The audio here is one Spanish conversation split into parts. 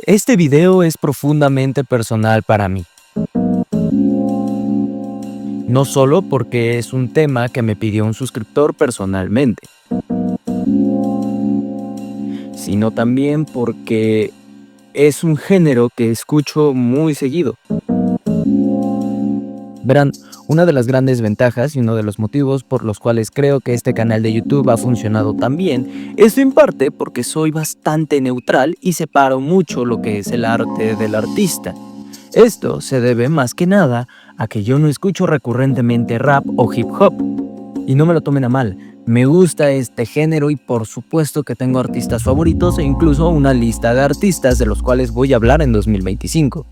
Este video es profundamente personal para mí. No solo porque es un tema que me pidió un suscriptor personalmente, sino también porque es un género que escucho muy seguido. Verán, una de las grandes ventajas y uno de los motivos por los cuales creo que este canal de YouTube ha funcionado tan bien es en parte porque soy bastante neutral y separo mucho lo que es el arte del artista. Esto se debe más que nada a que yo no escucho recurrentemente rap o hip hop. Y no me lo tomen a mal, me gusta este género y por supuesto que tengo artistas favoritos e incluso una lista de artistas de los cuales voy a hablar en 2025.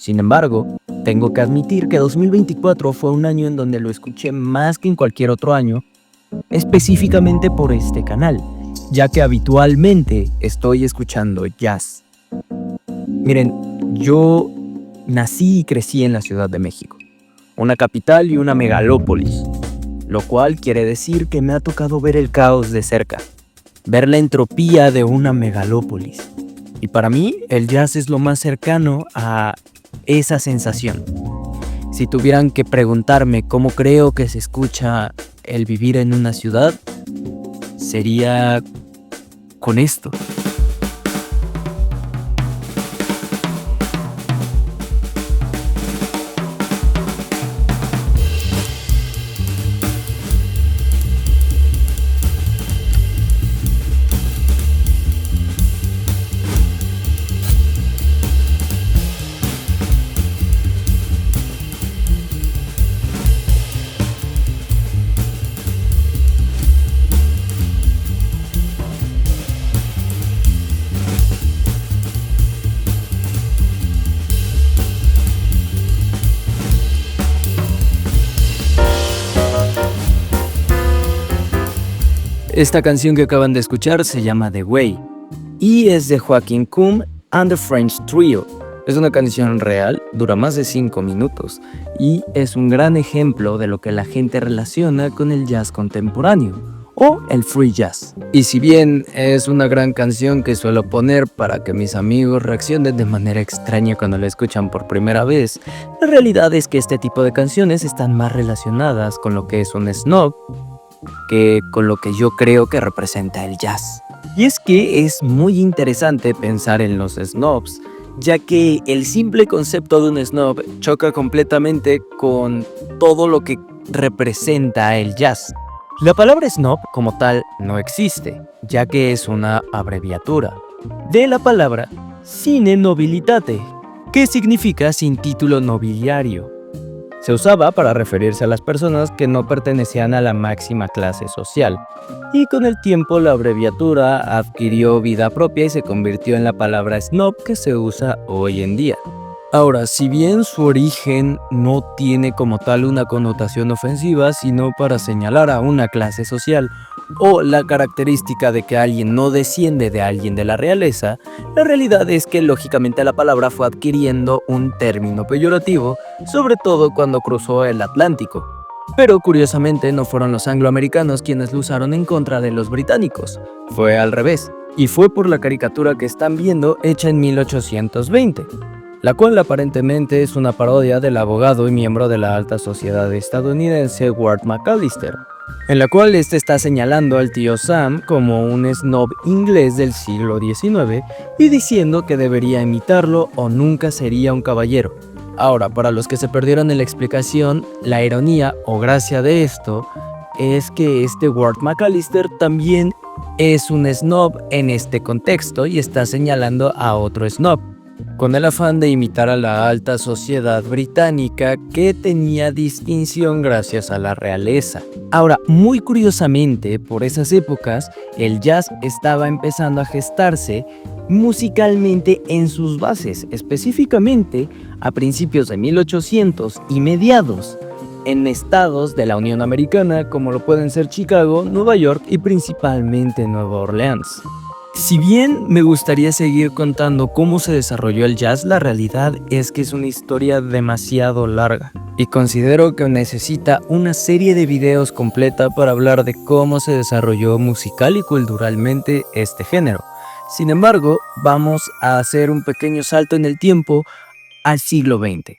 Sin embargo, tengo que admitir que 2024 fue un año en donde lo escuché más que en cualquier otro año, específicamente por este canal, ya que habitualmente estoy escuchando jazz. Miren, yo nací y crecí en la Ciudad de México, una capital y una megalópolis, lo cual quiere decir que me ha tocado ver el caos de cerca, ver la entropía de una megalópolis. Y para mí, el jazz es lo más cercano a esa sensación. Si tuvieran que preguntarme cómo creo que se escucha el vivir en una ciudad, sería con esto. Esta canción que acaban de escuchar se llama The Way y es de Joaquin Kuhn and the French Trio. Es una canción real, dura más de 5 minutos y es un gran ejemplo de lo que la gente relaciona con el jazz contemporáneo o el free jazz. Y si bien es una gran canción que suelo poner para que mis amigos reaccionen de manera extraña cuando la escuchan por primera vez, la realidad es que este tipo de canciones están más relacionadas con lo que es un snob que con lo que yo creo que representa el jazz. Y es que es muy interesante pensar en los snobs, ya que el simple concepto de un snob choca completamente con todo lo que representa el jazz. La palabra snob como tal no existe, ya que es una abreviatura de la palabra sine nobilitate, que significa sin título nobiliario. Se usaba para referirse a las personas que no pertenecían a la máxima clase social, y con el tiempo la abreviatura adquirió vida propia y se convirtió en la palabra snob que se usa hoy en día. Ahora, si bien su origen no tiene como tal una connotación ofensiva, sino para señalar a una clase social o la característica de que alguien no desciende de alguien de la realeza, la realidad es que lógicamente la palabra fue adquiriendo un término peyorativo, sobre todo cuando cruzó el Atlántico. Pero curiosamente no fueron los angloamericanos quienes lo usaron en contra de los británicos, fue al revés, y fue por la caricatura que están viendo hecha en 1820. La cual aparentemente es una parodia del abogado y miembro de la alta sociedad estadounidense Ward McAllister, en la cual este está señalando al tío Sam como un snob inglés del siglo XIX y diciendo que debería imitarlo o nunca sería un caballero. Ahora, para los que se perdieron en la explicación, la ironía o gracia de esto es que este Ward McAllister también es un snob en este contexto y está señalando a otro snob, con el afán de imitar a la alta sociedad británica que tenía distinción gracias a la realeza. Ahora, muy curiosamente, por esas épocas, el jazz estaba empezando a gestarse musicalmente en sus bases, específicamente a principios de 1800 y mediados, en estados de la Unión Americana como lo pueden ser Chicago, Nueva York y principalmente Nueva Orleans. Si bien me gustaría seguir contando cómo se desarrolló el jazz, la realidad es que es una historia demasiado larga y considero que necesita una serie de videos completa para hablar de cómo se desarrolló musical y culturalmente este género. Sin embargo, vamos a hacer un pequeño salto en el tiempo al siglo XX.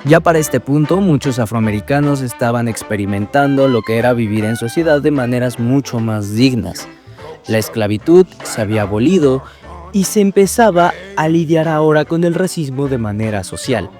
Ya para este punto, muchos afroamericanos estaban experimentando lo que era vivir en sociedad de maneras mucho más dignas. La esclavitud se había abolido y se empezaba a lidiar ahora con el racismo de manera social.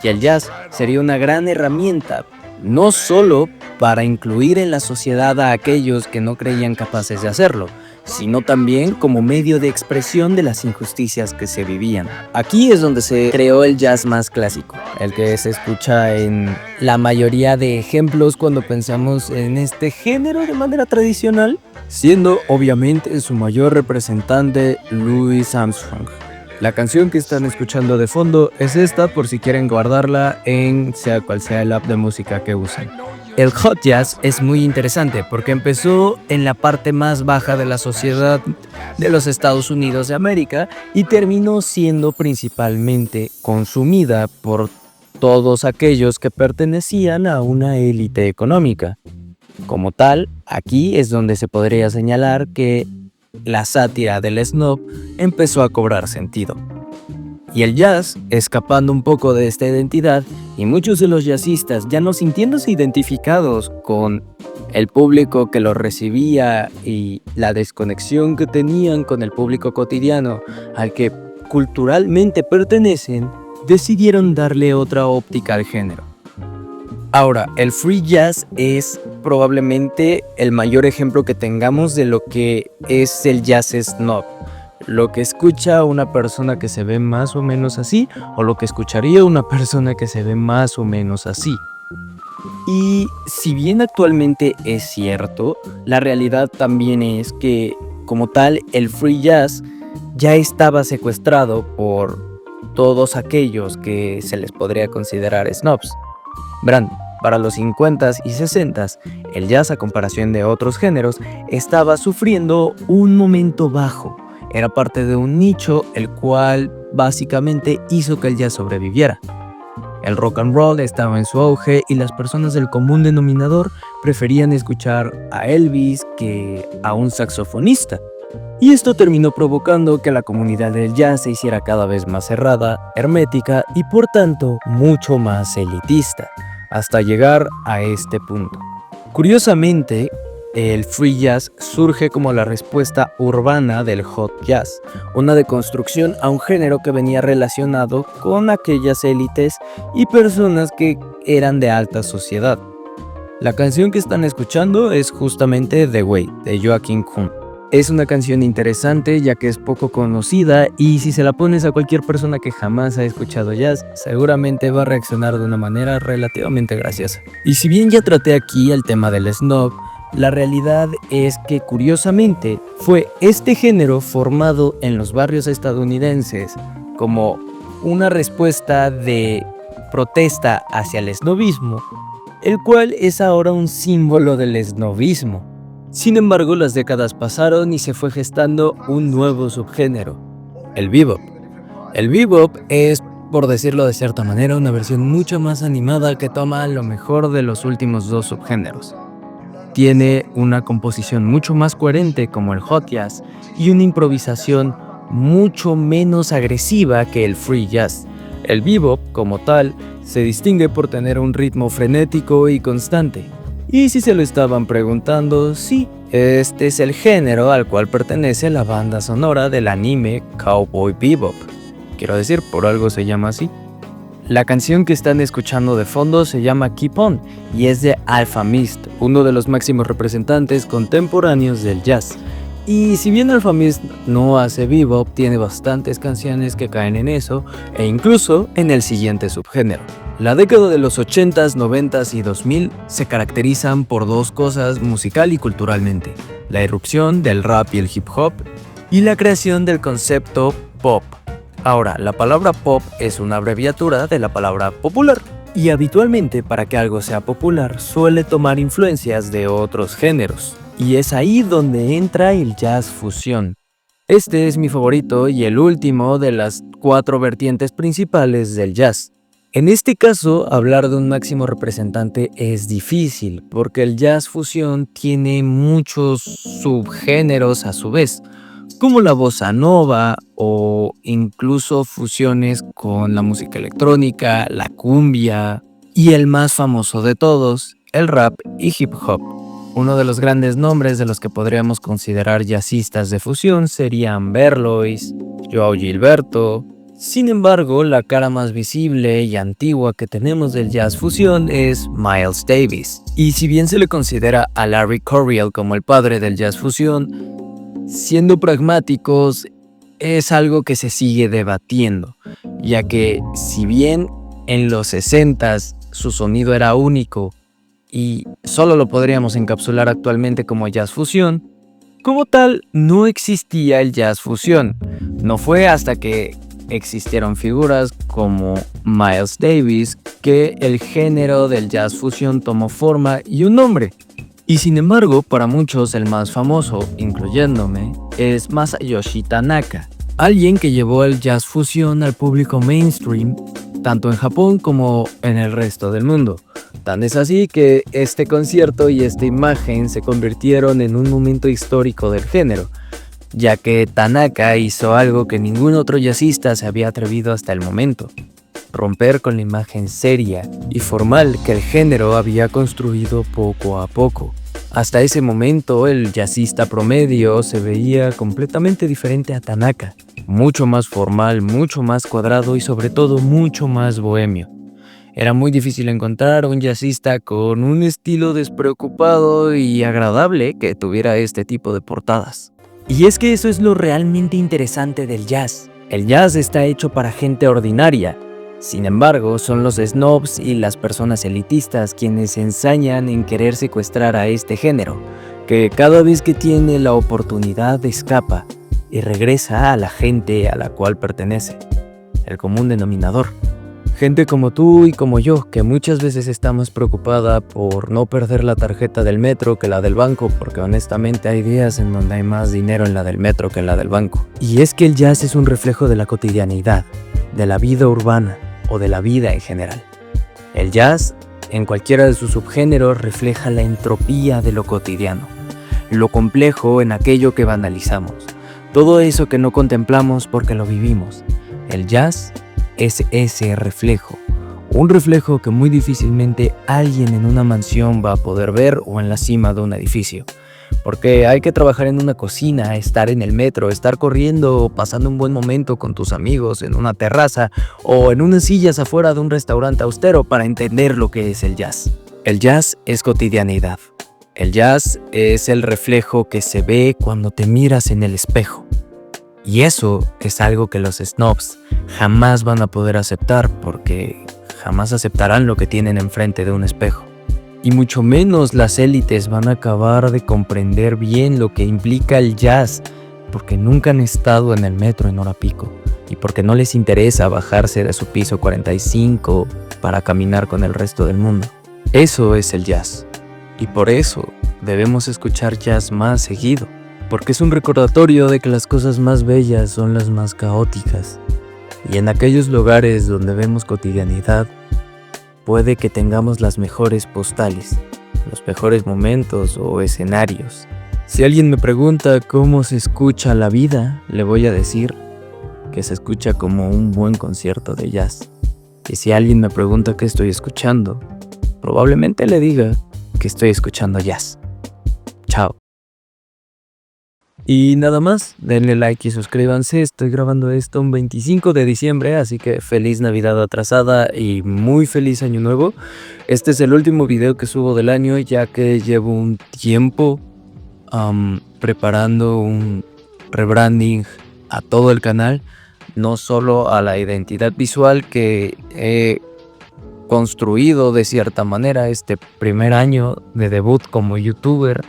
Y el jazz sería una gran herramienta, no solo para incluir en la sociedad a aquellos que no creían capaces de hacerlo, sino también como medio de expresión de las injusticias que se vivían. Aquí es donde se creó el jazz más clásico, el que se escucha en la mayoría de ejemplos cuando pensamos en este género de manera tradicional, siendo obviamente su mayor representante Louis Armstrong. La canción que están escuchando de fondo es esta, por si quieren guardarla en sea cual sea el app de música que usen. El hot jazz es muy interesante porque empezó en la parte más baja de la sociedad de los Estados Unidos de América y terminó siendo principalmente consumida por todos aquellos que pertenecían a una élite económica. Como tal, aquí es donde se podría señalar que la sátira del snob empezó a cobrar sentido. Y el jazz, escapando un poco de esta identidad, y muchos de los jazzistas ya no sintiéndose identificados con el público que los recibía y la desconexión que tenían con el público cotidiano al que culturalmente pertenecen, decidieron darle otra óptica al género. Ahora, el free jazz es probablemente el mayor ejemplo que tengamos de lo que es el jazz snob. Lo que escucha una persona que se ve más o menos así, o lo que escucharía una persona que se ve más o menos así. Y si bien actualmente es cierto, la realidad también es que, como tal, el free jazz ya estaba secuestrado por todos aquellos que se les podría considerar snobs. Verán, para los 50s y 60s, el jazz, a comparación de otros géneros, estaba sufriendo un momento bajo. Era parte de un nicho el cual básicamente hizo que el jazz sobreviviera. El rock and roll estaba en su auge y las personas del común denominador preferían escuchar a Elvis que a un saxofonista. Y esto terminó provocando que la comunidad del jazz se hiciera cada vez más cerrada, hermética y por tanto mucho más elitista, hasta llegar a este punto. Curiosamente, el free jazz surge como la respuesta urbana del hot jazz, una deconstrucción a un género que venía relacionado con aquellas élites y personas que eran de alta sociedad. La canción que están escuchando es justamente The Way, de Joaquin Kuhn. Es una canción interesante ya que es poco conocida y si se la pones a cualquier persona que jamás ha escuchado jazz, seguramente va a reaccionar de una manera relativamente graciosa. Y si bien ya traté aquí el tema del snob, la realidad es que curiosamente fue este género formado en los barrios estadounidenses como una respuesta de protesta hacia el snobismo, el cual es ahora un símbolo del snobismo. Sin embargo, las décadas pasaron y se fue gestando un nuevo subgénero, el bebop. El bebop es, por decirlo de cierta manera, una versión mucho más animada que toma lo mejor de los últimos dos subgéneros. Tiene una composición mucho más coherente como el hot jazz y una improvisación mucho menos agresiva que el free jazz. El bebop, como tal, se distingue por tener un ritmo frenético y constante. Y si se lo estaban preguntando, sí, este es el género al cual pertenece la banda sonora del anime Cowboy Bebop. Quiero decir, por algo se llama así. La canción que están escuchando de fondo se llama Keep On y es de Alfa Mist, uno de los máximos representantes contemporáneos del jazz. Y si bien Alfa Mist no hace bebop, tiene bastantes canciones que caen en eso e incluso en el siguiente subgénero. La década de los 80s, 90s y 2000 se caracterizan por dos cosas musical y culturalmente: la irrupción del rap y el hip hop y la creación del concepto pop. Ahora, la palabra pop es una abreviatura de la palabra popular, y habitualmente para que algo sea popular suele tomar influencias de otros géneros, y es ahí donde entra el jazz fusión. Este es mi favorito y el último de las 4 vertientes principales del jazz. En este caso, hablar de un máximo representante es difícil, porque el jazz fusión tiene muchos subgéneros a su vez. como la bossa nova o incluso fusiones con la música electrónica, la cumbia y el más famoso de todos, el rap y hip hop. Uno de los grandes nombres de los que podríamos considerar jazzistas de fusión serían Berlois, Joao Gilberto. Sin embargo, la cara más visible y antigua que tenemos del jazz fusión es Miles Davis. Y si bien se le considera a Larry Coryell como el padre del jazz fusión, siendo pragmáticos, es algo que se sigue debatiendo, ya que si bien en los 60s su sonido era único y solo lo podríamos encapsular actualmente como jazz fusión, como tal no existía el jazz fusión. No fue hasta que existieron figuras como Miles Davis que el género del jazz fusión tomó forma y un nombre. Y sin embargo, para muchos el más famoso, incluyéndome, es Masayoshi Tanaka, alguien que llevó el jazz fusión al público mainstream, tanto en Japón como en el resto del mundo. Tan es así que este concierto y esta imagen se convirtieron en un momento histórico del género, ya que Tanaka hizo algo que ningún otro jazzista se había atrevido hasta el momento: romper con la imagen seria y formal que el género había construido poco a poco. Hasta ese momento el jazzista promedio se veía completamente diferente a Tanaka, mucho más formal, mucho más cuadrado y sobre todo mucho más bohemio. Era muy difícil encontrar un jazzista con un estilo despreocupado y agradable que tuviera este tipo de portadas. Y es que eso es lo realmente interesante del jazz. El jazz está hecho para gente ordinaria. Sin embargo, son los snobs y las personas elitistas quienes se ensañan en querer secuestrar a este género, que cada vez que tiene la oportunidad escapa y regresa a la gente a la cual pertenece, el común denominador. Gente como tú y como yo, que muchas veces está más preocupada por no perder la tarjeta del metro que la del banco, porque honestamente hay días en donde hay más dinero en la del metro que en la del banco. Y es que el jazz es un reflejo de la cotidianidad, de la vida urbana o de la vida en general. El jazz, en cualquiera de sus subgéneros, refleja la entropía de lo cotidiano, lo complejo en aquello que banalizamos, todo eso que no contemplamos porque lo vivimos. El jazz es ese reflejo, un reflejo que muy difícilmente alguien en una mansión va a poder ver o en la cima de un edificio, porque hay que trabajar en una cocina, estar en el metro, estar corriendo o pasando un buen momento con tus amigos en una terraza o en unas sillas afuera de un restaurante austero para entender lo que es el jazz. El jazz es cotidianidad. El jazz es el reflejo que se ve cuando te miras en el espejo. Y eso es algo que los snobs jamás van a poder aceptar, porque jamás aceptarán lo que tienen enfrente de un espejo. Y mucho menos las élites van a acabar de comprender bien lo que implica el jazz, porque nunca han estado en el metro en hora pico y porque no les interesa bajarse de su piso 45 para caminar con el resto del mundo. Eso es el jazz, y por eso debemos escuchar jazz más seguido, porque es un recordatorio de que las cosas más bellas son las más caóticas, y en aquellos lugares donde vemos cotidianidad, puede que tengamos las mejores postales, los mejores momentos o escenarios. Si alguien me pregunta cómo se escucha la vida, le voy a decir que se escucha como un buen concierto de jazz. Y si alguien me pregunta qué estoy escuchando, probablemente le diga que estoy escuchando jazz. Chao. Y nada más, denle like y suscríbanse. Estoy grabando esto un 25 de diciembre, así que feliz Navidad atrasada y muy feliz Año Nuevo. Este es el último video que subo del año, ya que llevo un tiempo preparando un rebranding a todo el canal, no solo a la identidad visual que he construido de cierta manera este primer año de debut como youtuber,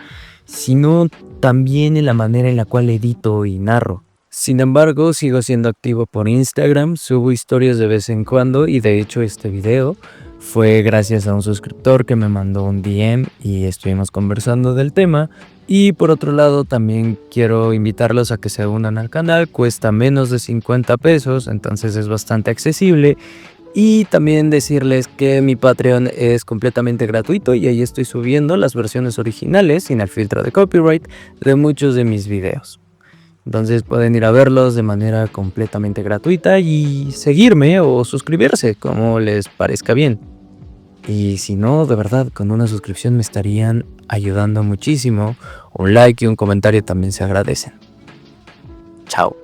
sino también en la manera en la cual edito y narro. Sin embargo, sigo siendo activo por Instagram, subo historias de vez en cuando y de hecho este video fue gracias a un suscriptor que me mandó un DM y estuvimos conversando del tema. Y por otro lado también quiero invitarlos a que se unan al canal, cuesta menos de 50 pesos, entonces es bastante accesible. Y también decirles que mi Patreon es completamente gratuito y ahí estoy subiendo las versiones originales sin el filtro de copyright de muchos de mis videos. Entonces pueden ir a verlos de manera completamente gratuita y seguirme o suscribirse, como les parezca bien. Y si no, de verdad, con una suscripción me estarían ayudando muchísimo. Un like y un comentario también se agradecen. Chao.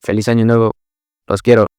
Feliz año nuevo. Los quiero.